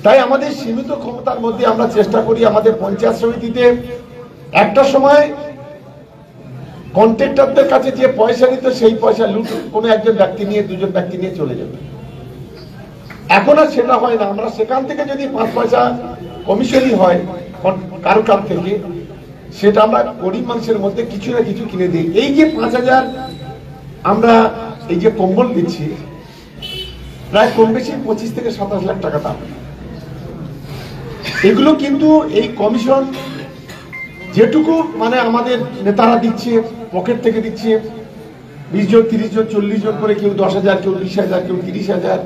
তাই আমাদের সীমিত ক্ষমতার মধ্যে আমরা চেষ্টা করি। আমাদের পঞ্চায়েত সমিতিতে একটা সময় কন্ট্রাক্টরদের কাছে যে পয়সা নিত সেই পয়সা লুট কোনো একজন ব্যক্তি নিয়ে দুজন ব্যক্তি নিয়ে চলে যেত। এখন আর সেটা হয় না। আমরা সেখান থেকে যদি 5 পয়সা কমিশনই হয় কারো কাছ থেকে, সেটা আমরা গরিব মানুষের মধ্যে কিছু না কিছু কিনে দিই। এই যে 5000 আমরা এই যে কম্বল দিচ্ছি, প্রায় কম বেশি 25 থেকে 27 লাখ টাকা দাম। এগুলো কিন্তু এই কমিশন যেটুকু মানে আমাদের নেতারা দিচ্ছে, পকেট থেকে দিচ্ছে, 20 জন 30 জন 40 জন করে, কেউ 10,000, কেউ 20,000, কেউ 30,000,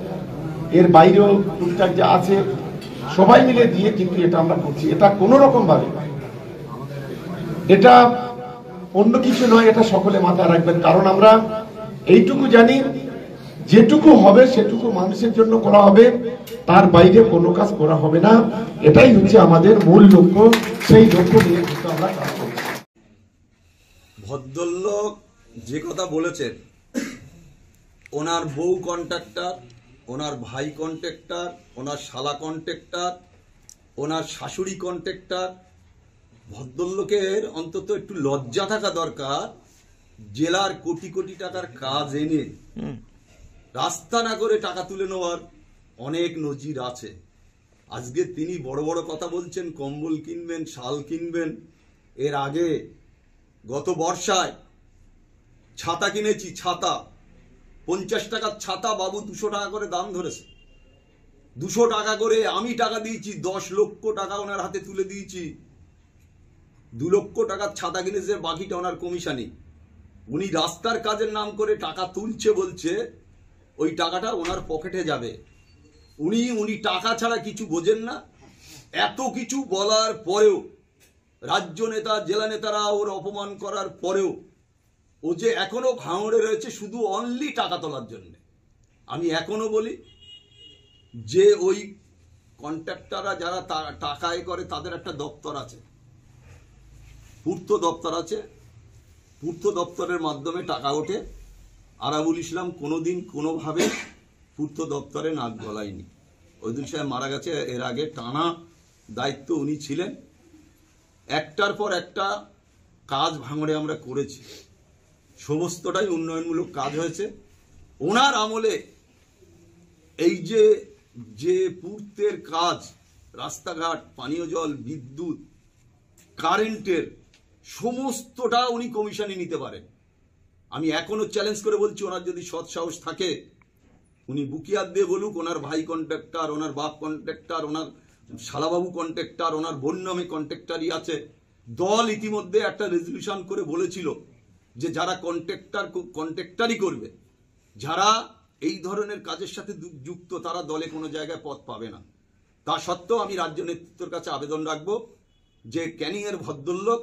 এর বাইরেও টুকটাক যা আছে সবাই মিলে দিয়ে কিন্তু এটা আমরা করছি। এটা কোনো রকম ভাবে এটা অন্য কিছু নয়, এটা সকলে মাথায় রাখবেন। কারণ আমরা এইটুকু জানি, যেটুকু হবে সেটুকু মানুষের জন্য করা হবে, তার বাইরে কোনো কাজ করা হবে না। এটাই হচ্ছে আমাদের মূল লক্ষ্য। সেই লক্ষ্য নিয়ে কিন্তু আমরা কাজ করছি। ভদ্রলোক যে কথা বলেছেন, ওনার বউ কন্ট্রাক্টর, ওনার ভাই কন্ট্রাক্টর, ওনার শালা কন্ট্রাক্টর, ওনার শাশুড়ি কন্ট্রাক্টর। ভদ্রলোকের অন্তত একটু লজ্জা থাকা দরকার। জেলার কোটি কোটি টাকার কাজ এনে রাস্তা না করে টাকা তুলে নেওয়ার অনেক নজির আছে। আজকে তিনি বড় বড় কথা বলছেন, কম্বল কিনবেন, শাল কিনবেন। এর আগে গত বর্ষায় ছাতা কিনেছি, ছাতা 50 টাকার ছাতা বাবু 200 টাকা করে দাম ধরেছে। 200 টাকা করে আমি টাকা দিয়েছি, 10 লক্ষ টাকা ওনার হাতে তুলে দিয়েছি। 2 লক্ষ টাকার ছাতা কিনেছে, বাকিটা ওনার কমিশনই। উনি রাস্তার কাজের নাম করে টাকা তুলছে, বলছে ওই টাকাটা ওনার পকেটে যাবে। উনি টাকা ছাড়া কিছু বোঝেন না। এত কিছু বলার পরেও, রাজ্য নেতা জেলা নেতারা ওর অপমান করার পরেও ও যে এখনো ভাঙড়ে রয়েছে শুধু অনলি টাকা তোলার জন্য। আমি এখনো বলি যে ওই কন্ট্রাক্টররা যারা টাকা এ করে, তাদের একটা দপ্তর আছে, পূর্ত দপ্তর আছে। পূর্ত দপ্তরের মাধ্যমে টাকা ওঠে। আরাবুল ইসলাম কোনোদিন কোনোভাবে পূর্ত দপ্তরে নাক গলায়নি। ওইদুল সাহেব মারা গেছে, এর আগে টানা দায়িত্ব উনি ছিলেন। একটার পর একটা কাজ ভাঙড়ে আমরা করেছি, সমস্তটাই উন্নয়নমূলক কাজ হয়েছে ওনার আমলে। এই যে পূর্তের কাজ, রাস্তাঘাট, পানীয় জল, বিদ্যুৎ, কারেন্টের সমস্তটা উনি কমিশনে নিতে পারেন। আমি এখনো চ্যালেঞ্জ করে বলছি, ওনার যদি সৎ সাহস থাকে উনি বুকিয়াত দিয়ে বলুক, ওনার ভাই কন্ট্রাক্টর, ওনার বাপ কন্ট্রাক্টর, ওনার শালাবাবু কন্ট্রাক্টর, ওনার বোন নামে কন্ট্রাক্টরই আছে। দল ইতিমধ্যে একটা রেজলিউশন করে বলেছিল যে যারা কন্ট্রাক্টরই করবে, যারা এই ধরনের কাজের সাথে যুক্ত, তারা দলে কোনো জায়গায় পদ পাবে না। তা সত্ত্বেও আমি রাজ্য নেতৃত্বের কাছে আবেদন রাখবো যে ক্যানিংয়ের ভদ্রলোক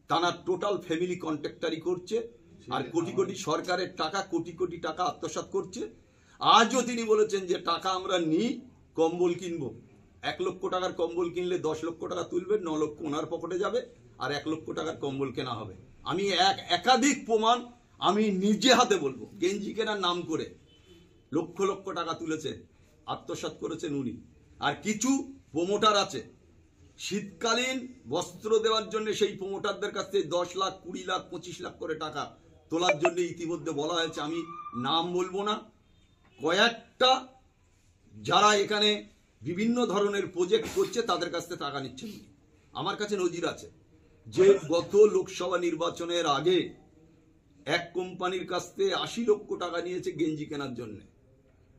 তারা টোটাল ফ্যামিলি কন্ট্রাক্টরই করছে, আর কোটি কোটি সরকারের টাকা, কোটি কোটি টাকা আত্মসাৎ করছে। আজও তিনি বলেছেন যে টাকা আমরা নিই, কম্বল কিনবো। 1 লক্ষ টাকার কম্বল কিনলে 10 লক্ষ টাকা তুলবে, 9 লক্ষ ওনার পকেটে যাবে, আর 1 লক্ষ টাকার কম্বল কেনা হবে। আমি একাধিক প্রমাণ আমি নিজে হাতে বলবো। গেঞ্জি কেনার নাম করে লক্ষ লক্ষ টাকা তুলেছে, আত্মসাৎ করেছেন উনি। আর কিছু প্রমোটার আছে, শীতকালীন বস্ত্র দেওয়ার জন্য সেই প্রমোটারদের কাছ থেকে 10 লাখ, 20 লাখ, 25 লাখ করে টাকা তোলার জন্য ইতিমধ্যে বলা হয়েছে। আমি নাম বলবো না, কয়েকটা যারা এখানে বিভিন্ন ধরনের প্রজেক্ট করছে তাদের কাছ থেকে টাকা নিচ্ছেন। আমার কাছে নজির আছে যে গত লোকসভা নির্বাচনের আগে এক কোম্পানির কাছ থেকে 80 লক্ষ টাকা নিয়েছে গেঞ্জি কেনার জন্য।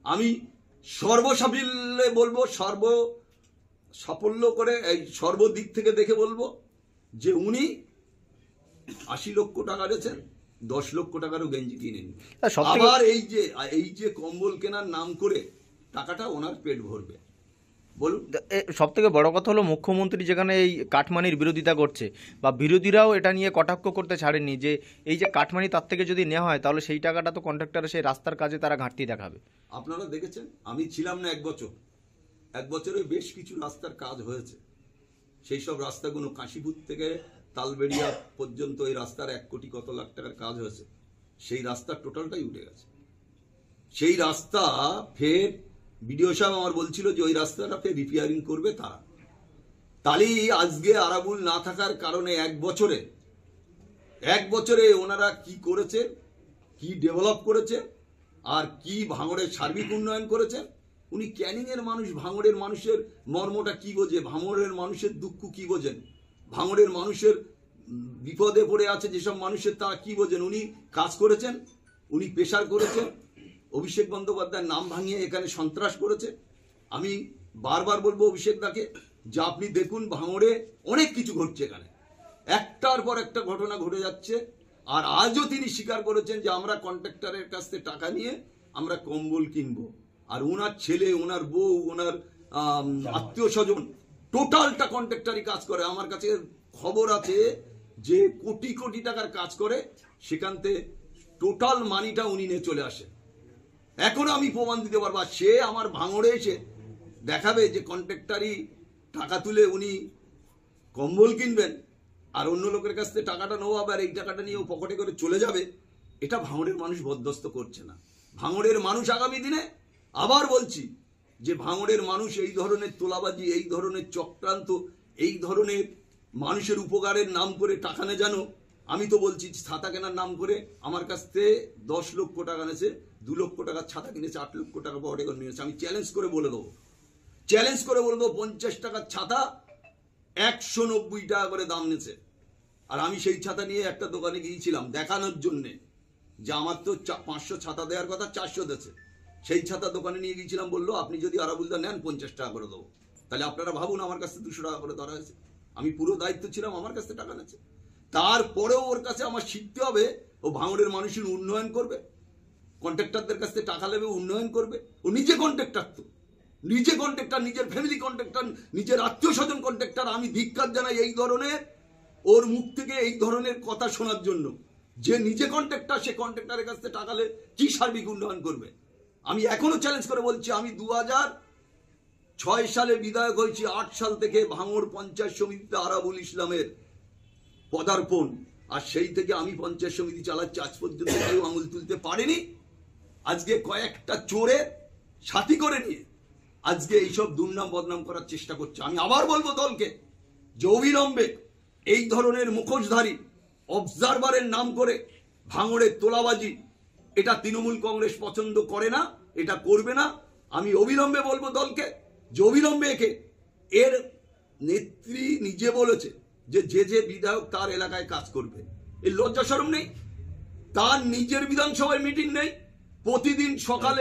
আমি সর্বসাফল্যে বলবো, সাফল্য করে এই সর্বদিক থেকে দেখে বলবো যে উনি 80 লক্ষ টাকা দিয়েছেন, 10 লক্ষ টাকারও গেঞ্জি কিনেন। আবার এই যে কম্বল কেনার নাম করে টাকাটা ওনার পেট ভরবে। বলুন, সব থেকে বড় কথা হলো মুখ্যমন্ত্রী যেখানে এই কাটমানির বিরোধিতা করছে, বা বিরোধীরাও এটা নিয়ে কটাক্ষ করতে ছাড়েননি যে এই যে কাটমানি তার থেকে যদি নেওয়া হয় তাহলে সেই টাকাটা তো কন্ট্রাক্টরের সেই রাস্তার কাজে তারা ঘাটতি দেখাবে। আপনারা দেখেছেন, আমি ছিলাম না 1 বছর, 1 বছরে বেশ কিছু রাস্তার কাজ হয়েছে। সেই সব রাস্তাগুলো কাশীপুর থেকে তালবেড়িয়া পর্যন্ত এই রাস্তার 1 কোটি কত লাখ টাকার কাজ হয়েছে। সেই রাস্তার টোটালটাই উঠে গেছে। সেই রাস্তা ফের বিডিও সাহেব আমার বলছিল যে ওই রাস্তাটাকে রিপেয়ারিং করবে তারা। তাহলে আজকে আরাবুল না থাকার কারণে এক বছরে ওনারা কি করেছে, কি ডেভেলপ করেছে, আর কি ভাঙড়ের সার্বিক উন্নয়ন করেছে। উনি ক্যানিং এর মানুষ, ভাঙড়ের মানুষের মর্মটা কি বোঝে, ভাঙড়ের মানুষের দুঃখ কি বোঝেন, ভাঙড়ের মানুষের বিপদে পড়ে আছে যেসব মানুষের তারা কি বোঝেন। উনি কাজ করেছেন, উনি প্রেশার করেছেন, অভিষেক বন্দ্যোপাধ্যায়ের নাম ভাঙিয়ে এখানে সন্ত্রাস করেছে। আমি বারবার বলবো অভিষেক দাকে যে আপনি দেখুন ভাঙড়ে অনেক কিছু ঘটছে, এখানে একটার পর একটা ঘটনা ঘটে যাচ্ছে। আর আজও তিনি স্বীকার করেছেন যে আমরা কন্ট্রাক্টরের কাছ থেকে টাকা নিয়ে আমরা কম্বল কিনবো, আর ওনার ছেলে, ওনার বউ, ওনার আত্মীয় স্বজন টোটালটা কন্ট্রাক্টরই কাজ করে। আমার কাছে খবর আছে যে কোটি কোটি টাকার কাজ করে, সেখান থেকে টোটাল মানিটা উনি নিয়ে চলে আসে। এখনো আমি প্রমাণ দিতে পারবো। সে আমার ভাঙড়ে এসে দেখাবে যে কন্ট্রাক্টরই টাকা তুলে উনি কম্বল কিনবেন আর অন্য লোকের কাছ থেকে টাকাটা নেওয়া, আবার এই টাকাটা নিয়েও পকেটে করে চলে যাবে। এটা ভাঙড়ের মানুষ বরদাস্ত করছে না। ভাঙড়ের মানুষ আগামী দিনে, আবার বলছি যে ভাঙড়ের মানুষ এই ধরনের তোলাবাজি, এই ধরনের চক্রান্ত, এই ধরনের মানুষের উপকারের নাম করে টাকা নেয়। জানো, আমি তো বলছি ছাতা কেনার নাম করে আমার কাছ থেকে 10 লক্ষ টাকা নিয়েছে, 2 লক্ষ টাকার ছাতা কিনেছে, 8 লক্ষ টাকা পকেটে করে নিয়েছে। আমি চ্যালেঞ্জ করে বলে দেবো 50 টাকার ছাতা 190 টাকা করে দাম নিয়েছে। আর আমি সেই ছাতা নিয়ে একটা দোকানে গিয়েছিলাম দেখানোর জন্যে যে আমার তো 500 ছাতা দেওয়ার কথা, 400 দিয়েছে। সেই ছাতা দোকানে নিয়ে গিয়েছিলাম, বললো আপনি যদি আরাবুলদা নেন 50 টাকা করে দেবো। তাহলে আপনারা ভাবুন আমার কাছে 200 টাকা করে ধরা হয়েছে। আমি পুরো দায়িত্ব ছিলাম, আমার কাছে টাকা নিয়েছে। তারপরেও ওর কাছে আমার শিখতে হবে ও ভাঙড়ের মানুষের উন্নয়ন করবে, কন্ট্রাক্টরদের কাছ থেকে টাকা নেবে, উন্নয়ন করবে। ও নিজে কন্ট্রাক্টর, তো নিজে কন্ট্রাক্টর, নিজের ফ্যামিলি কন্ট্রাক্টর, নিজের আত্মীয় স্বজন কন্ট্রাক্টর। আমি ধিক্কার জানাই এই ধরনের, ওর মুখ থেকে এই ধরনের কথা শোনার জন্য। যে নিজে কন্ট্রাক্টর, সে কন্ট্রাক্টরের কাছ থেকে টাকা নিয়ে কি সার্বিক উন্নয়ন করবে। আমি এখনো চ্যালেঞ্জ করে বলছি, আমি 2006 সালে বিধায়ক হয়েছি, 8 সাল থেকে ভাঙড় পঞ্চায়েত সমিতিতে আরাবুল ইসলামের পদার্পণ, আর সেই থেকে আমি পঞ্চায়েত সমিতি চালাচ্ছি। আজ পর্যন্ত কেউ আঙুল তুলতে পারেনি। আজকে কয়েকটা চোরে সাথী করে নিয়ে আজকে এইসব দুর্নাম বদনাম করার চেষ্টা করছে। আমি আবার বলবো দলকে যে অবিলম্বে এই ধরনের মুখোশধারী অবজারভারের নাম করে ভাঙড়ের তোলাবাজি, এটা তৃণমূল কংগ্রেস পছন্দ করে না, এটা করবে না। আমি অবিলম্বে বলবো দলকে যে অবিলম্বে একে, এর নেত্রী নিজে বলেছে যে যে বিধায়ক তার এলাকায় কাজ করবে। এই লজ্জা শরম নেই? তার নিজের বিধানসভায় মিটিং নেই, প্রতিদিন সকালে